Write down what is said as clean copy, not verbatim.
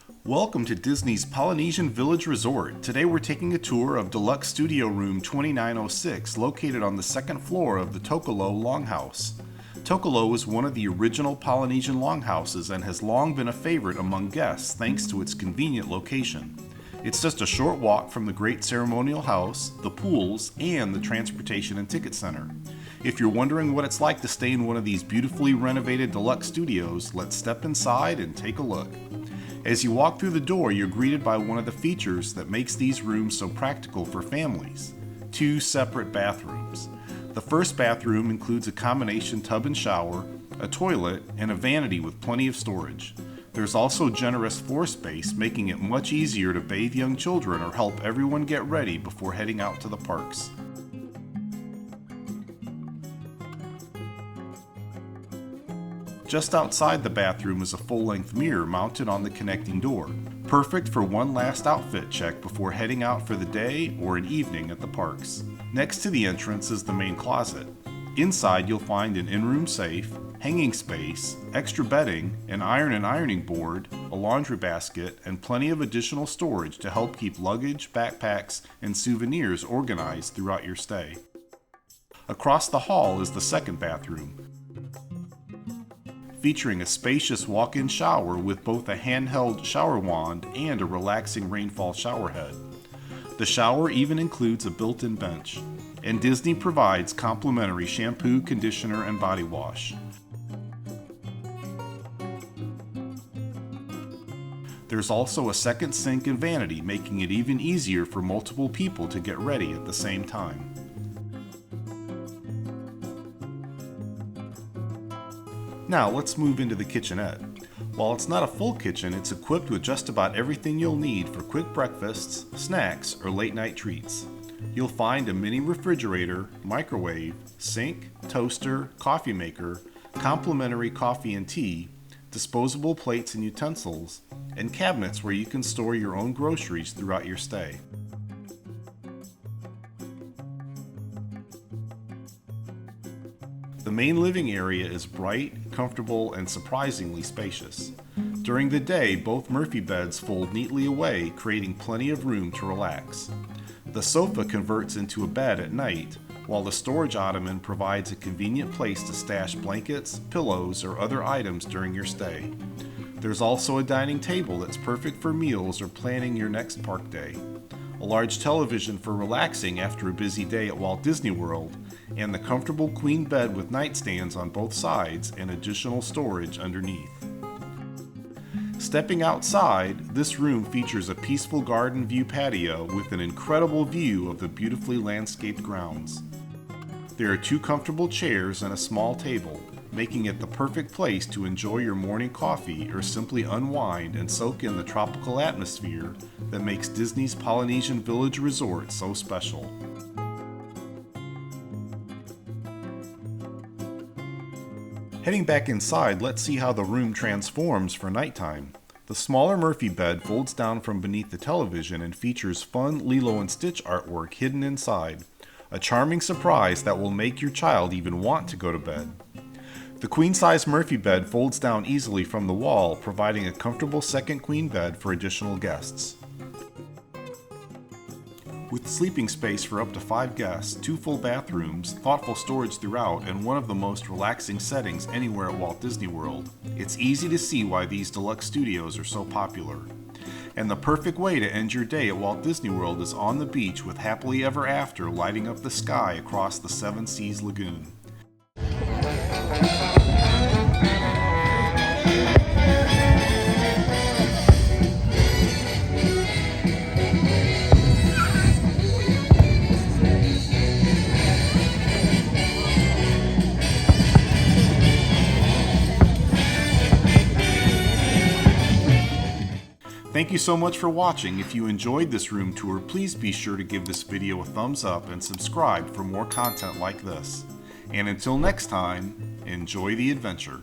Welcome to Disney's Polynesian Village Resort. Today we're taking a tour of Deluxe Studio Room 2906, located on the second floor of the Tokolo Longhouse. Tokolo is one of the original Polynesian longhouses and has long been a favorite among guests thanks to its convenient location. It's just a short walk from the Great Ceremonial House, the pools, and the Transportation and Ticket Center. If you're wondering what it's like to stay in one of these beautifully renovated deluxe studios, let's step inside and take a look. As you walk through the door, you're greeted by one of the features that makes these rooms so practical for families: 2 separate bathrooms. The first bathroom includes a combination tub and shower, a toilet, and a vanity with plenty of storage. There's also generous floor space, making it much easier to bathe young children or help everyone get ready before heading out to the parks. Just outside the bathroom is a full-length mirror mounted on the connecting door, perfect for one last outfit check before heading out for the day or an evening at the parks. Next to the entrance is the main closet. Inside you'll find an in-room safe, hanging space, extra bedding, an iron and ironing board, a laundry basket, and plenty of additional storage to help keep luggage, backpacks, and souvenirs organized throughout your stay. Across the hall is the second bathroom, featuring a spacious walk-in shower with both a handheld shower wand and a relaxing rainfall shower head. The shower even includes a built-in bench, and Disney provides complimentary shampoo, conditioner, and body wash. There's also a second sink and vanity, making it even easier for multiple people to get ready at the same time. Now let's move into the kitchenette. While it's not a full kitchen, it's equipped with just about everything you'll need for quick breakfasts, snacks, or late night treats. You'll find a mini refrigerator, microwave, sink, toaster, coffee maker, complimentary coffee and tea, disposable plates and utensils, and cabinets where you can store your own groceries throughout your stay. The main living area is bright, comfortable, and surprisingly spacious. During the day, both Murphy beds fold neatly away, creating plenty of room to relax. The sofa converts into a bed at night, while the storage ottoman provides a convenient place to stash blankets, pillows, or other items during your stay. There's also a dining table that's perfect for meals or planning your next park day, a large television for relaxing after a busy day at Walt Disney World, and the comfortable queen bed with nightstands on both sides and additional storage underneath. Stepping outside, this room features a peaceful garden view patio with an incredible view of the beautifully landscaped grounds. There are 2 comfortable chairs and a small table, making it the perfect place to enjoy your morning coffee or simply unwind and soak in the tropical atmosphere that makes Disney's Polynesian Village Resort so special. Heading back inside, let's see how the room transforms for nighttime. The smaller Murphy bed folds down from beneath the television and features fun Lilo and Stitch artwork hidden inside, a charming surprise that will make your child even want to go to bed. The queen-size Murphy bed folds down easily from the wall, providing a comfortable second queen bed for additional guests. With sleeping space for up to 5 guests, 2 full bathrooms, thoughtful storage throughout, and one of the most relaxing settings anywhere at Walt Disney World, it's easy to see why these deluxe studios are so popular. And the perfect way to end your day at Walt Disney World is on the beach with Happily Ever After lighting up the sky across the Seven Seas Lagoon. Thank you so much for watching. If you enjoyed this room tour, please be sure to give this video a thumbs up and subscribe for more content like this. And until next time, enjoy the adventure.